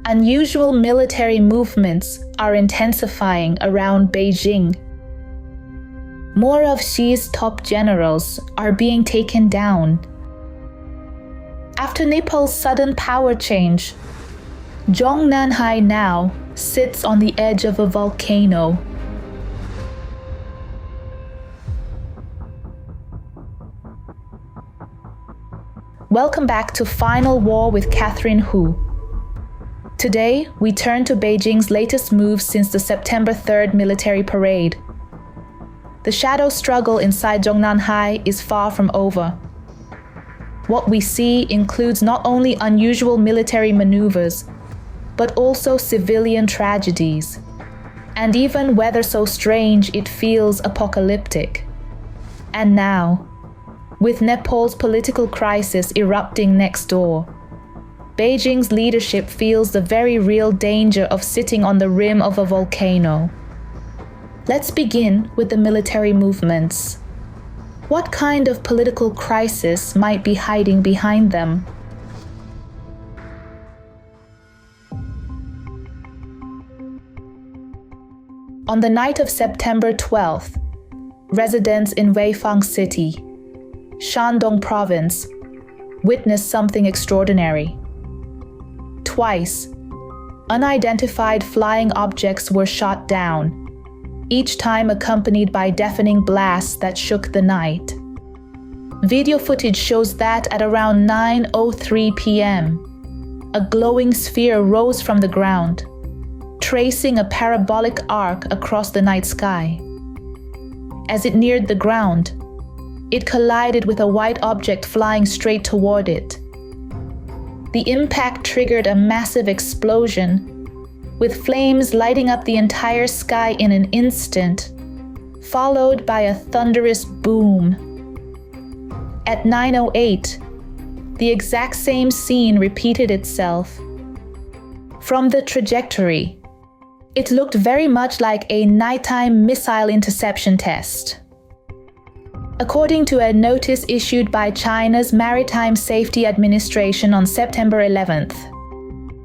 Unusual military movements are intensifying around Beijing. More of Xi's top generals are being taken down. After Nepal's sudden power change, Zhongnanhai now sits on the edge of a volcano. Welcome back to Final War with Katherine Hu. Today, we turn to Beijing's latest move since the September 3rd military parade. The shadow struggle inside Zhongnanhai is far from over. What we see includes not only unusual military maneuvers, but also civilian tragedies, and even weather so strange it feels apocalyptic. And now, with Nepal's political crisis erupting next door, Beijing's leadership feels the very real danger of sitting on the rim of a volcano. Let's begin with the military movements. What kind of political crisis might be hiding behind them? On the night of September 12th, residents in Weifang City, Shandong Province, witnessed something extraordinary. Twice, unidentified flying objects were shot down, each time accompanied by deafening blasts that shook the night. Video footage shows that at around 9:03 p.m., a glowing sphere rose from the ground, tracing a parabolic arc across the night sky. As it neared the ground, it collided with a white object flying straight toward it. The impact triggered a massive explosion, with flames lighting up the entire sky in an instant, followed by a thunderous boom. At 9:08, the exact same scene repeated itself. From the trajectory, it looked very much like a nighttime missile interception test. According to a notice issued by China's Maritime Safety Administration on September 11th,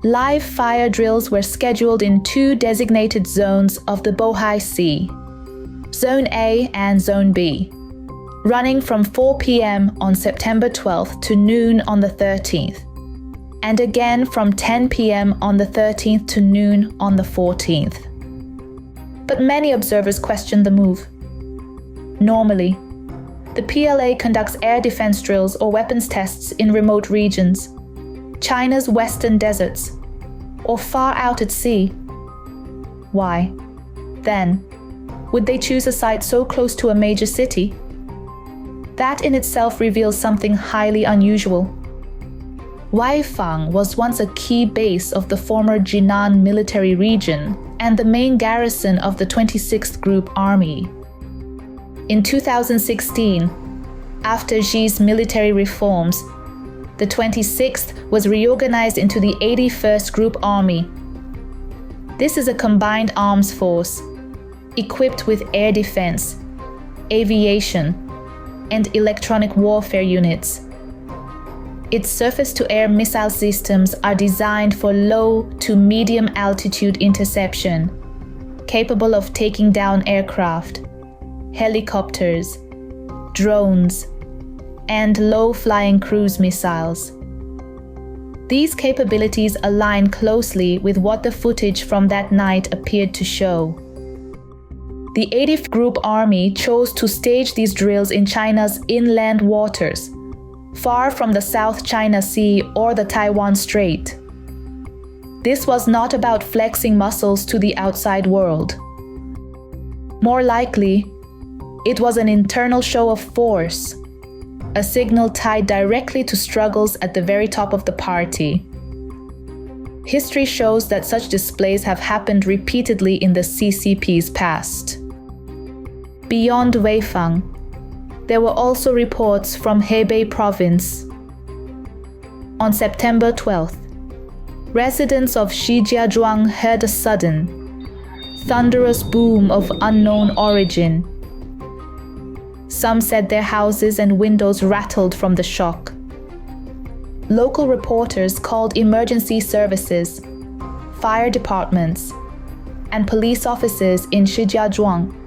live fire drills were scheduled in two designated zones of the Bohai Sea, Zone A and Zone B, running from 4 p.m. on September 12th to noon on the 13th, and again from 10 p.m. on the 13th to noon on the 14th. But many observers questioned the move. Normally, the PLA conducts air defense drills or weapons tests in remote regions, China's western deserts, or far out at sea. Why, then, would they choose a site so close to a major city? That in itself reveals something highly unusual. Weifang was once a key base of the former Jinan military region and the main garrison of the 26th Group Army. In 2016, after Xi's military reforms, the 26th was reorganized into the 81st Group Army. This is a combined arms force, equipped with air defense, aviation, and electronic warfare units. Its surface-to-air missile systems are designed for low to medium altitude interception, capable of taking down aircraft, helicopters, drones, and low-flying cruise missiles. These capabilities align closely with what the footage from that night appeared to show. The 80th Group Army chose to stage these drills in China's inland waters, far from the South China Sea or the Taiwan Strait. This was not about flexing muscles to the outside world. More likely, it was an internal show of force, a signal tied directly to struggles at the very top of the party. History shows that such displays have happened repeatedly in the CCP's past. Beyond Weifang, there were also reports from Hebei province. On September 12th, residents of Shijiazhuang heard a sudden, thunderous boom of unknown origin. Some said their houses and windows rattled from the shock. Local reporters called emergency services, fire departments, and police officers in Shijiazhuang.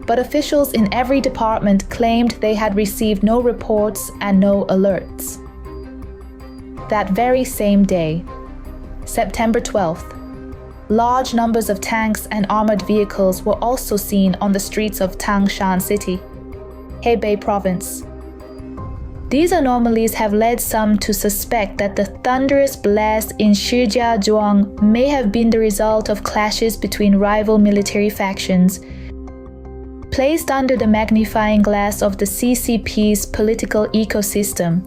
But officials in every department claimed they had received no reports and no alerts. That very same day, September 12th, large numbers of tanks and armored vehicles were also seen on the streets of Tangshan City, Hebei Province. These anomalies have led some to suspect that the thunderous blast in Shijiazhuang may have been the result of clashes between rival military factions. Placed under the magnifying glass of the CCP's political ecosystem,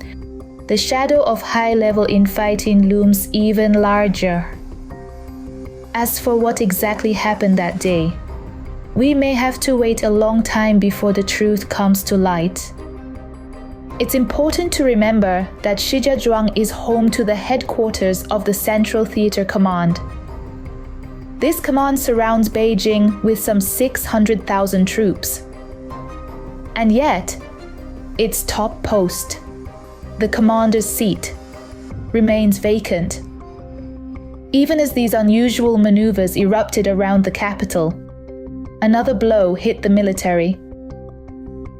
the shadow of high-level infighting looms even larger. As for what exactly happened that day, we may have to wait a long time before the truth comes to light. It's important to remember that Shijiazhuang is home to the headquarters of the Central Theater Command. This command surrounds Beijing with some 600,000 troops. And yet, its top post, the commander's seat, remains vacant. Even as these unusual maneuvers erupted around the capital, another blow hit the military.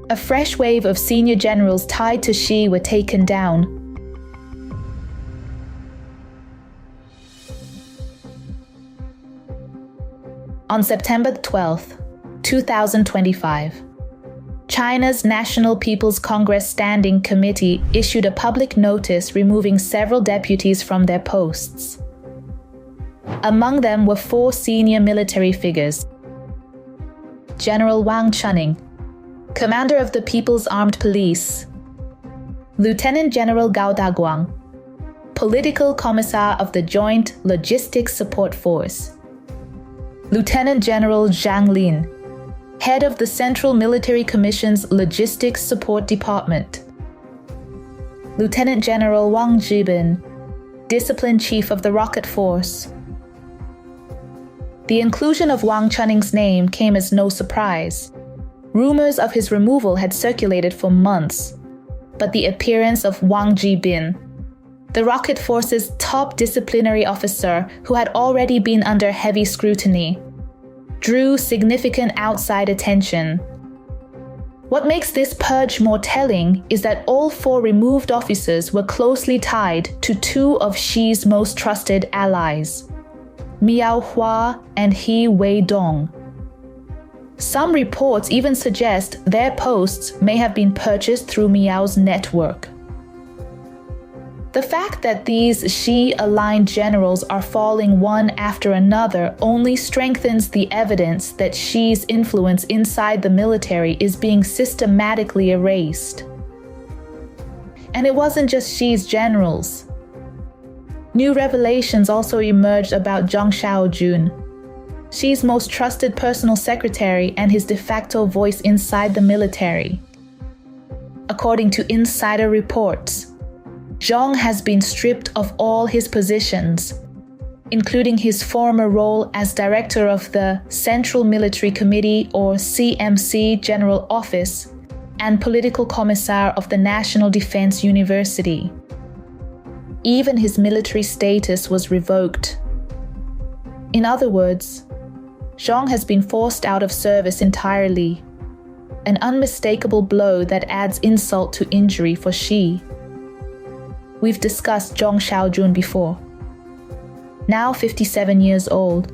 A fresh wave of senior generals tied to Xi were taken down. On September 12, 2025, China's National People's Congress Standing Committee issued a public notice removing several deputies from their posts. Among them were 4 senior military figures: General Wang Chuning, Commander of the People's Armed Police; Lieutenant General Gao Daguang, Political Commissar of the Joint Logistics Support Force; Lieutenant General Zhang Lin, Head of the Central Military Commission's Logistics Support Department; Lieutenant General Wang Zhibin, Discipline Chief of the Rocket Force. The inclusion of Wang Chuning's name came as no surprise. Rumors of his removal had circulated for months, but the appearance of Wang Zhibin, the Rocket Force's top disciplinary officer who had already been under heavy scrutiny, drew significant outside attention. What makes this purge more telling is that all 4 removed officers were closely tied to 2 of Xi's most trusted allies, Miao Hua and He Weidong. Some reports even suggest their posts may have been purchased through Miao's network. The fact that these Xi-aligned generals are falling one after another only strengthens the evidence that Xi's influence inside the military is being systematically erased. And it wasn't just Xi's generals. New revelations also emerged about Zhang Xiaojun, Xi's most trusted personal secretary and his de facto voice inside the military. According to insider reports, Zhang has been stripped of all his positions, including his former role as director of the Central Military Committee or CMC General Office and political commissar of the National Defense University. Even his military status was revoked. In other words, Zhang has been forced out of service entirely, an unmistakable blow that adds insult to injury for Xi. We've discussed Zhang Xiaojun before. Now 57 years old,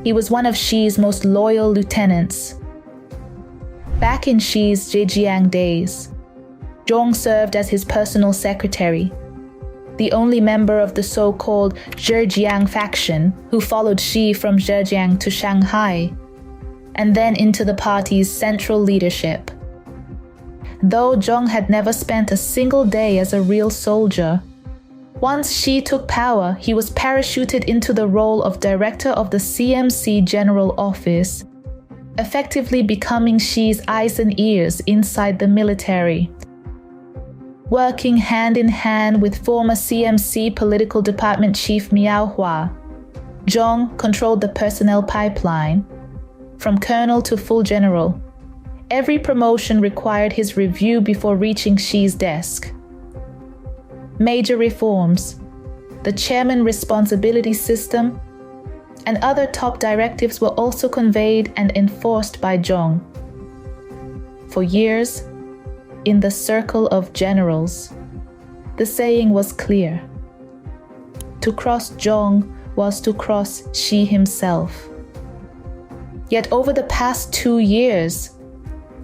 he was one of Xi's most loyal lieutenants. Back in Xi's Zhejiang days, Zhang served as his personal secretary, the only member of the so-called Zhejiang faction who followed Xi from Zhejiang to Shanghai, and then into the party's central leadership. Though Zhang had never spent a single day as a real soldier, once Xi took power, he was parachuted into the role of director of the CMC General Office, effectively becoming Xi's eyes and ears inside the military. Working hand in hand with former CMC Political Department Chief Miao Hua, Zhang controlled the personnel pipeline. From colonel to full general, every promotion required his review before reaching Xi's desk. Major reforms, the chairman responsibility system, and other top directives were also conveyed and enforced by Zhang. For years, in the circle of generals, the saying was clear. To cross Zhang was to cross Xi himself. Yet over the past 2 years,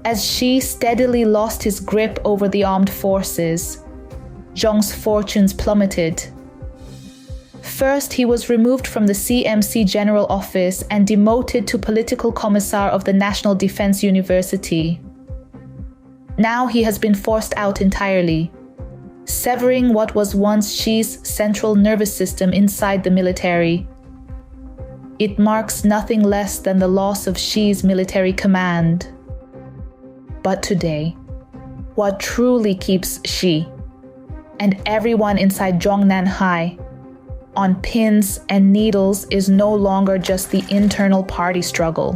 as Xi steadily lost his grip over the armed forces, Zhang's fortunes plummeted. First, he was removed from the CMC General Office and demoted to Political Commissar of the National Defense University. Now he has been forced out entirely, severing what was once Xi's central nervous system inside the military. It marks nothing less than the loss of Xi's military command. But today, what truly keeps Xi and everyone inside Zhongnanhai on pins and needles is no longer just the internal party struggle.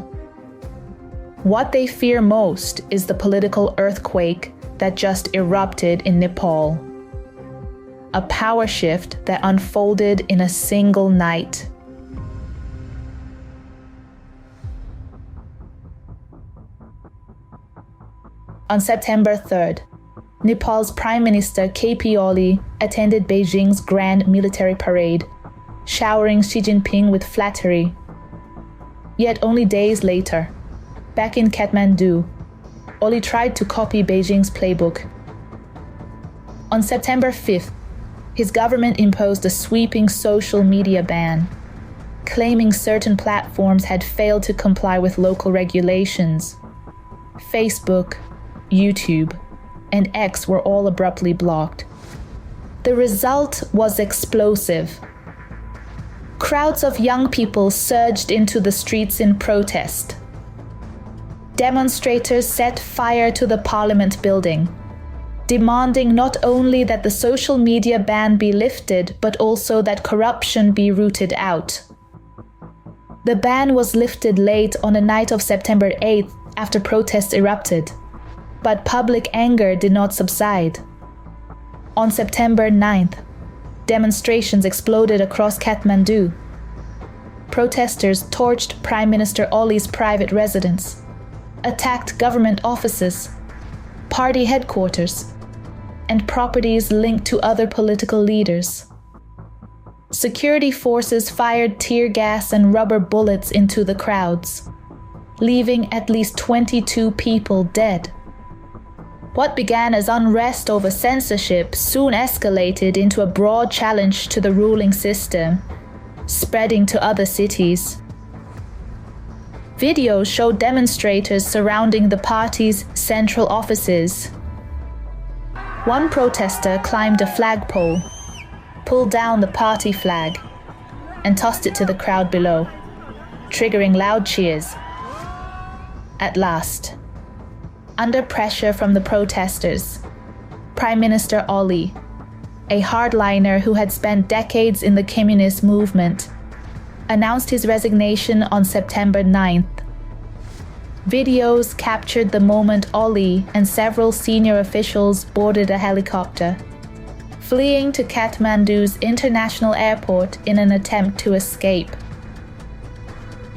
What they fear most is the political earthquake that just erupted in Nepal. A power shift that unfolded in a single night. On September 3rd, Nepal's Prime Minister KP Oli attended Beijing's grand military parade, showering Xi Jinping with flattery. Yet only days later, back in Kathmandu, Oli tried to copy Beijing's playbook. On September 5th, his government imposed a sweeping social media ban, claiming certain platforms had failed to comply with local regulations. Facebook, YouTube, and X were all abruptly blocked. The result was explosive. Crowds of young people surged into the streets in protest. Demonstrators set fire to the parliament building, demanding not only that the social media ban be lifted, but also that corruption be rooted out. The ban was lifted late on the night of September 8th after protests erupted. But public anger did not subside. On September 9th, demonstrations exploded across Kathmandu. Protesters torched Prime Minister Oli's private residence, attacked government offices, party headquarters, and properties linked to other political leaders. Security forces fired tear gas and rubber bullets into the crowds, leaving at least 22 people dead. What began as unrest over censorship soon escalated into a broad challenge to the ruling system, spreading to other cities. Videos showed demonstrators surrounding the party's central offices. One protester climbed a flagpole, pulled down the party flag, and tossed it to the crowd below, triggering loud cheers. At last, under pressure from the protesters, Prime Minister Oli, a hardliner who had spent decades in the communist movement, announced his resignation on September 9th. Videos captured the moment Oli and several senior officials boarded a helicopter, fleeing to Kathmandu's international airport in an attempt to escape.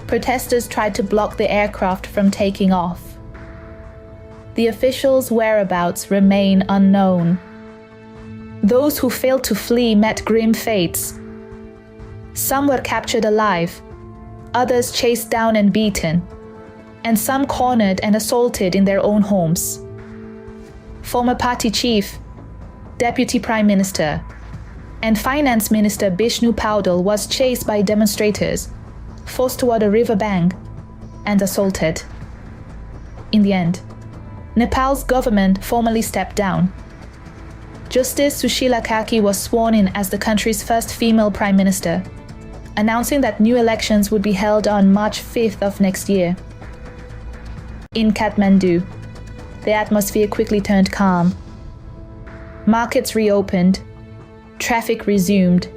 Protesters tried to block the aircraft from taking off. The officials' whereabouts remain unknown. Those who failed to flee met grim fates. Some were captured alive, others chased down and beaten, and some cornered and assaulted in their own homes. Former party chief, deputy prime minister, and finance minister Bishnu Paudel was chased by demonstrators, forced toward a river bank, and assaulted. In the end, Nepal's government formally stepped down. Justice Sushila Kaki was sworn in as the country's first female prime minister, announcing that new elections would be held on March 5th of next year. In Kathmandu, the atmosphere quickly turned calm. Markets reopened, traffic resumed,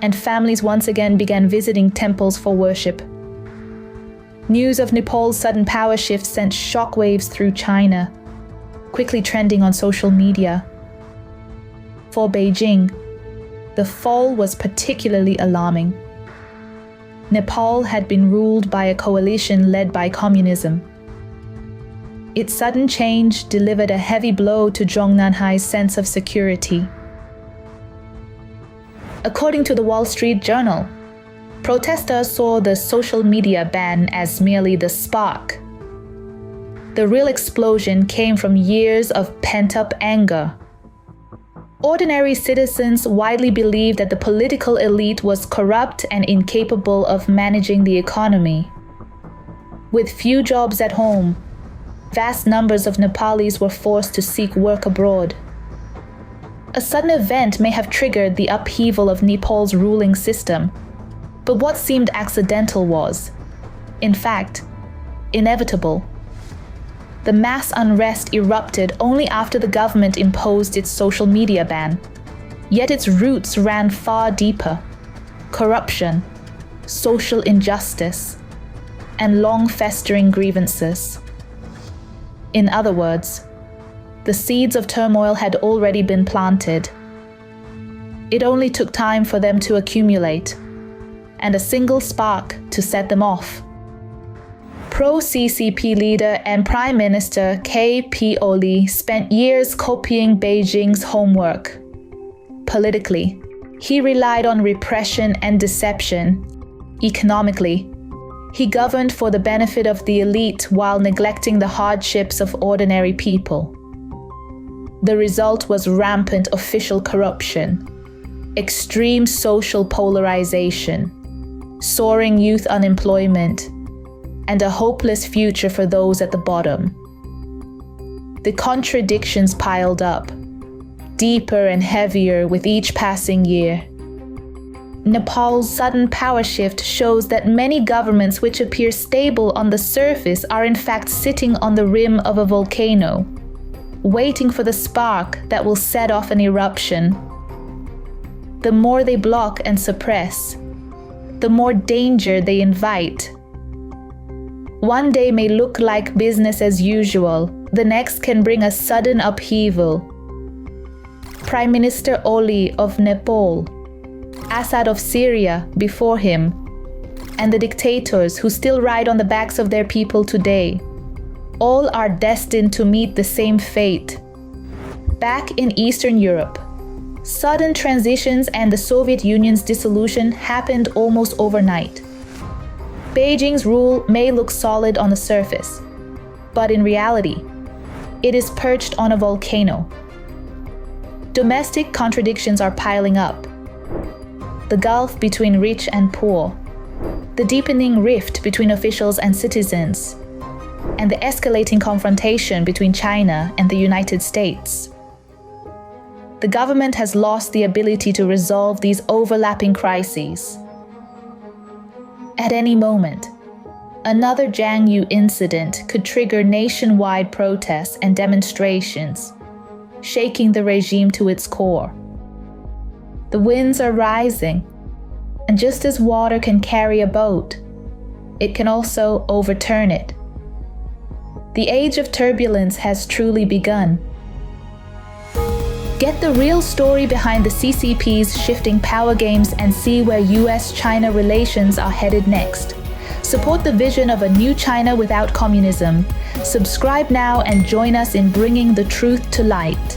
and families once again began visiting temples for worship. News of Nepal's sudden power shift sent shockwaves through China, quickly trending on social media. For Beijing, the fall was particularly alarming. Nepal had been ruled by a coalition led by communism. Its sudden change delivered a heavy blow to Zhongnanhai's sense of security. According to the Wall Street Journal, protesters saw the social media ban as merely the spark. The real explosion came from years of pent-up anger. Ordinary citizens widely believed that the political elite was corrupt and incapable of managing the economy. With few jobs at home, vast numbers of Nepalis were forced to seek work abroad. A sudden event may have triggered the upheaval of Nepal's ruling system, but what seemed accidental was, in fact, inevitable. The mass unrest erupted only after the government imposed its social media ban, yet its roots ran far deeper: corruption, social injustice, and long-festering grievances. In other words, the seeds of turmoil had already been planted. It only took time for them to accumulate, and a single spark to set them off. Pro-CCP leader and Prime Minister K.P. Oli spent years copying Beijing's homework. Politically, he relied on repression and deception. Economically, he governed for the benefit of the elite while neglecting the hardships of ordinary people. The result was rampant official corruption, extreme social polarization, soaring youth unemployment, and a hopeless future for those at the bottom. The contradictions piled up, deeper and heavier with each passing year. Nepal's sudden power shift shows that many governments which appear stable on the surface are in fact sitting on the rim of a volcano, waiting for the spark that will set off an eruption. The more they block and suppress, the more danger they invite. One day may look like business as usual, the next can bring a sudden upheaval. Prime Minister Oli of Nepal, Assad of Syria before him, and the dictators who still ride on the backs of their people today, all are destined to meet the same fate. Back in Eastern Europe, sudden transitions and the Soviet Union's dissolution happened almost overnight. Beijing's rule may look solid on the surface, but in reality, it is perched on a volcano. Domestic contradictions are piling up. The gulf between rich and poor, the deepening rift between officials and citizens, and the escalating confrontation between China and the United States. The government has lost the ability to resolve these overlapping crises. At any moment, another Zhang incident could trigger nationwide protests and demonstrations, shaking the regime to its core. The winds are rising, and just as water can carry a boat, it can also overturn it. The age of turbulence has truly begun. Get the real story behind the CCP's shifting power games and see where US-China relations are headed next. Support the vision of a new China without communism. Subscribe now and join us in bringing the truth to light.